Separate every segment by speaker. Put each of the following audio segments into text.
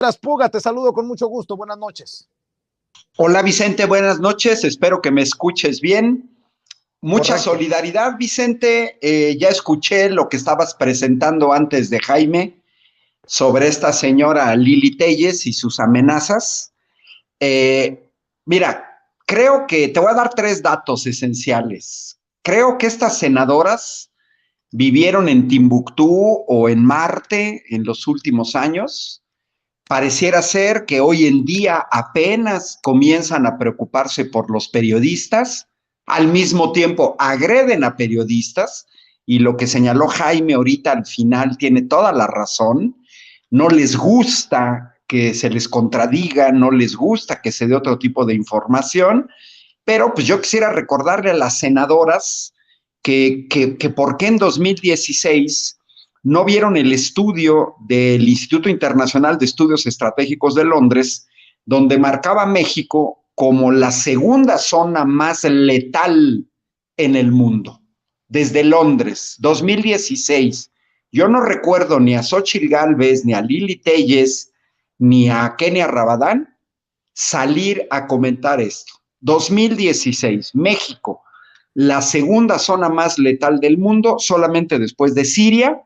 Speaker 1: Las Puga, te saludo con mucho gusto. Buenas noches.
Speaker 2: Hola Vicente, buenas noches. Espero que me escuches bien. Mucha
Speaker 1: Correcto.
Speaker 2: solidaridad, Vicente. Ya escuché lo que estabas presentando antes de Jaime sobre esta señora Lili Telles y sus amenazas. Eh, Mira, creo que te voy a dar tres datos esenciales. Creo que estas senadoras vivieron en Timbuktu o en Marte en los últimos años. Pareciera ser que hoy en día apenas comienzan a preocuparse por los periodistas, al mismo tiempo agreden a periodistas, y lo que señaló Jaime ahorita al final tiene toda la razón. No les gusta que se les contradiga, no les gusta que se dé otro tipo de información, pero pues yo quisiera recordarle a las senadoras que por qué en 2016 no vieron el estudio del Instituto Internacional de Estudios Estratégicos de Londres, donde marcaba México como la segunda zona más letal en el mundo. Desde Londres, 2016. Yo no recuerdo ni a Xochitl Gálvez, ni a Lili Telles, ni a Kenia Rabadán salir a comentar esto. 2016, México, la segunda zona más letal del mundo, solamente después de Siria,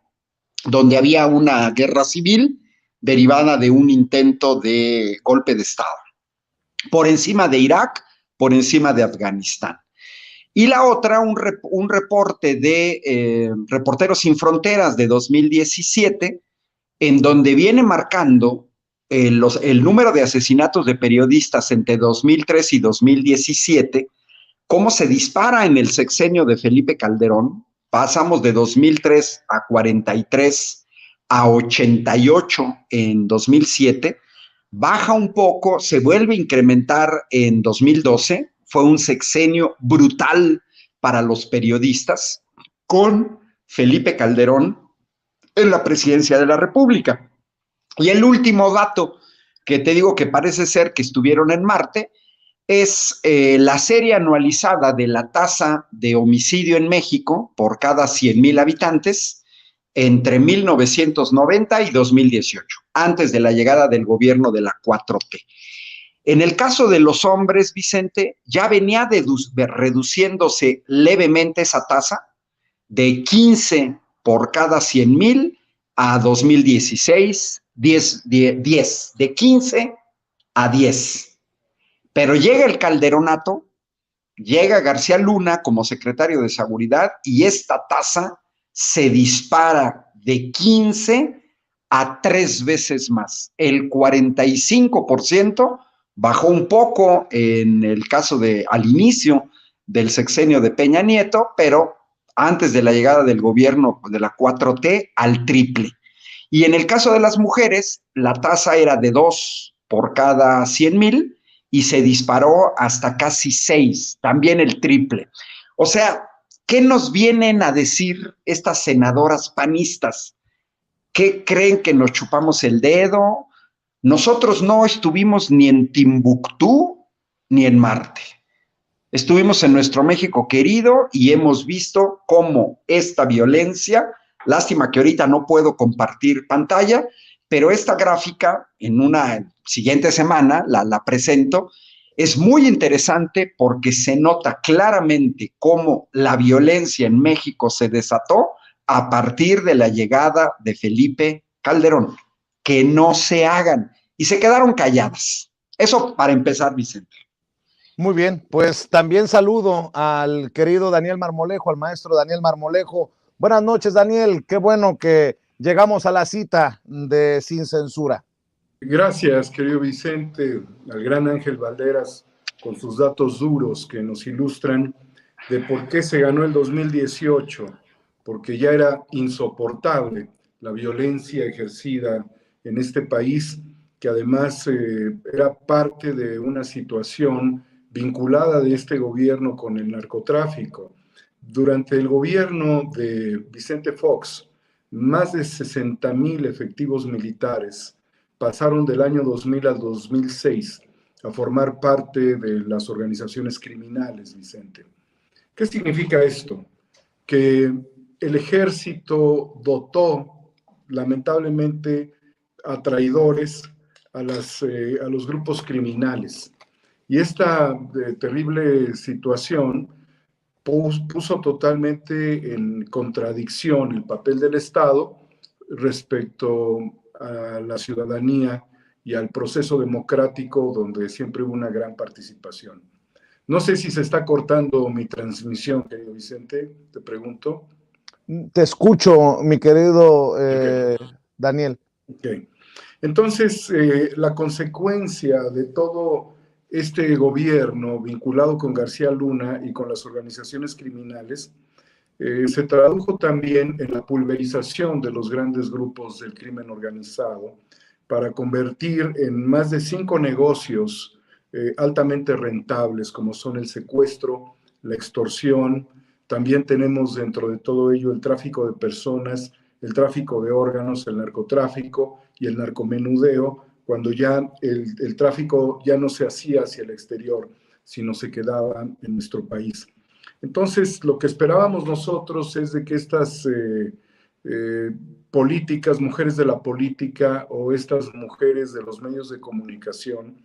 Speaker 2: donde había una guerra civil derivada de un intento de golpe de Estado. Por encima de Irak, por encima de Afganistán. Y la otra, un reporte de Reporteros Sin Fronteras de 2017, en donde viene marcando el número de asesinatos de periodistas entre 2003 y 2017, cómo se dispara en el sexenio de Felipe Calderón. Pasamos de 2003 a 43 a 88 en 2007, baja un poco, se vuelve a incrementar en 2012, fue un sexenio brutal para los periodistas, con Felipe Calderón en la presidencia de la República. Y el último dato que te digo que parece ser que estuvieron en Marte es la serie anualizada de la tasa de homicidio en México por cada 100,000 habitantes entre 1990 y 2018, antes de la llegada del gobierno de la 4T. En el caso de los hombres, Vicente, ya venía reduciéndose levemente esa tasa de 15 por cada 100,000 a 2016, 10, de 15 a 10. Pero llega el Calderonato, llega García Luna como secretario de Seguridad y esta tasa se dispara de 15 a 3 veces más. El 45% bajó un poco en el caso de al inicio del sexenio de Peña Nieto, pero antes de la llegada del gobierno de la 4T al triple. Y en el caso de las mujeres, la tasa era de 2 por cada 100,000 y se disparó hasta casi 6, también el triple. O sea, ¿qué nos vienen a decir estas senadoras panistas? ¿Qué creen, que nos chupamos el dedo? Nosotros no estuvimos ni en Timbuktu ni en Marte. Estuvimos en nuestro México querido y hemos visto cómo esta violencia, lástima que ahorita no puedo compartir pantalla, pero esta gráfica en una siguiente semana la presento, es muy interesante porque se nota claramente cómo la violencia en México se desató a partir de la llegada de Felipe Calderón. Que no se hagan. Y se quedaron calladas. Eso para empezar, Vicente.
Speaker 1: Muy bien, pues también saludo al querido Daniel Marmolejo, al maestro Daniel Marmolejo. Buenas noches, Daniel. Qué bueno que llegamos a la cita de Sin Censura.
Speaker 3: Gracias, querido Vicente, al gran Ángel Valderas, con sus datos duros que nos ilustran de por qué se ganó el 2018, porque ya era insoportable la violencia ejercida en este país, que además era parte de una situación vinculada de este gobierno con el narcotráfico. Durante el gobierno de Vicente Fox, más de 60,000 efectivos militares pasaron del año 2000 al 2006 a formar parte de las organizaciones criminales, Vicente. ¿Qué significa esto? Que el ejército dotó, lamentablemente, a traidores, a los grupos criminales. Y esta terrible situación puso totalmente en contradicción el papel del Estado respecto a la ciudadanía y al proceso democrático donde siempre hubo una gran participación. No sé si se está cortando mi transmisión, querido Vicente, te pregunto.
Speaker 1: Te escucho, mi querido Daniel.
Speaker 3: Okay. Entonces, la consecuencia de todo este gobierno vinculado con García Luna y con las organizaciones criminales se tradujo también en la pulverización de los grandes grupos del crimen organizado para convertir en más de 5 negocios altamente rentables, como son el secuestro, la extorsión. También tenemos dentro de todo ello el tráfico de personas, el tráfico de órganos, el narcotráfico y el narcomenudeo, cuando ya el tráfico ya no se hacía hacia el exterior, sino se quedaba en nuestro país. Entonces, lo que esperábamos nosotros es de que estas políticas, mujeres de la política o estas mujeres de los medios de comunicación,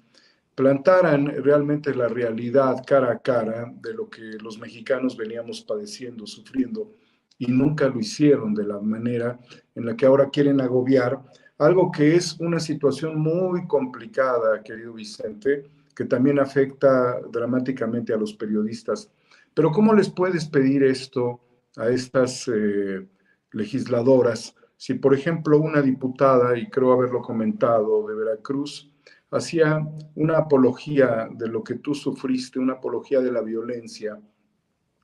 Speaker 3: plantaran realmente la realidad cara a cara de lo que los mexicanos veníamos padeciendo, sufriendo, y nunca lo hicieron de la manera en la que ahora quieren agobiar algo que es una situación muy complicada, querido Vicente, que también afecta dramáticamente a los periodistas. Pero ¿cómo les puedes pedir esto a estas legisladoras si, por ejemplo, una diputada, y creo haberlo comentado, de Veracruz, hacía una apología de lo que tú sufriste, una apología de la violencia,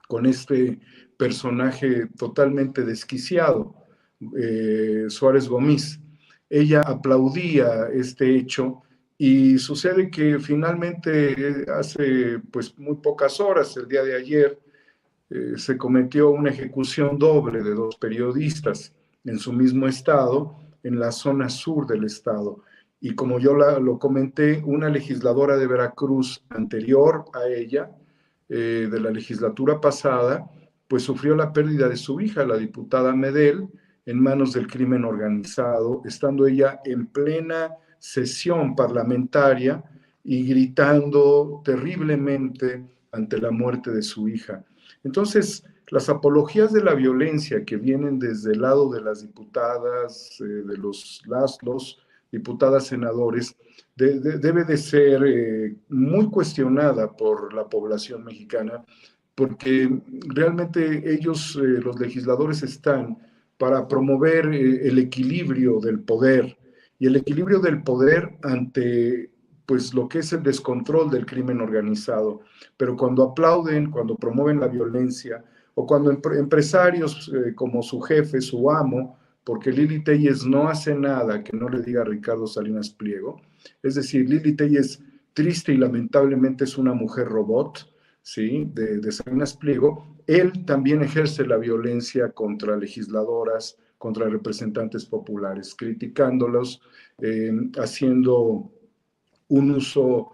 Speaker 3: con este personaje totalmente desquiciado, Suárez Gómez? Ella aplaudía este hecho y sucede que finalmente hace pues muy pocas horas, el día de ayer, se cometió una ejecución doble de 2 periodistas en su mismo estado, en la zona sur del estado. Y como yo lo comenté, una legisladora de Veracruz anterior a ella, de la legislatura pasada, pues sufrió la pérdida de su hija, la diputada Medel, en manos del crimen organizado, estando ella en plena sesión parlamentaria y gritando terriblemente ante la muerte de su hija. Entonces, las apologías de la violencia que vienen desde el lado de las diputadas, de los diputadas senadores, debe de ser muy cuestionada por la población mexicana, porque realmente ellos, los legisladores, están para promover el equilibrio del poder, y el equilibrio del poder ante pues lo que es el descontrol del crimen organizado. Pero cuando aplauden, cuando promueven la violencia, o cuando empresarios como su jefe, su amo, porque Lili Téllez no hace nada que no le diga a Ricardo Salinas Pliego, es decir, Lili Téllez, triste y lamentablemente, es una mujer robot, ¿sí?, de Salinas Pliego. Él también ejerce la violencia contra legisladoras, contra representantes populares, criticándolos, haciendo un uso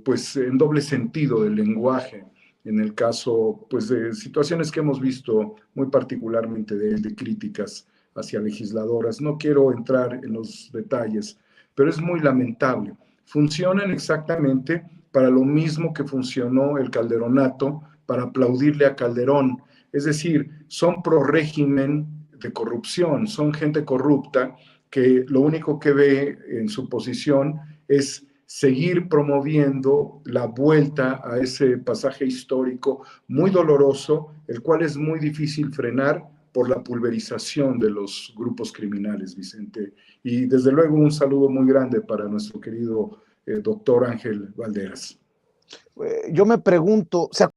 Speaker 3: pues en doble sentido del lenguaje, en el caso pues de situaciones que hemos visto muy particularmente de críticas hacia legisladoras. No quiero entrar en los detalles, pero es muy lamentable. Funcionan exactamente para lo mismo que funcionó el Calderonato para aplaudirle a Calderón, es decir, son pro régimen de corrupción, son gente corrupta que lo único que ve en su posición es seguir promoviendo la vuelta a ese pasaje histórico muy doloroso, el cual es muy difícil frenar por la pulverización de los grupos criminales, Vicente. Y desde luego un saludo muy grande para nuestro querido doctor Ángel Valderas.
Speaker 1: Yo me pregunto, ¿se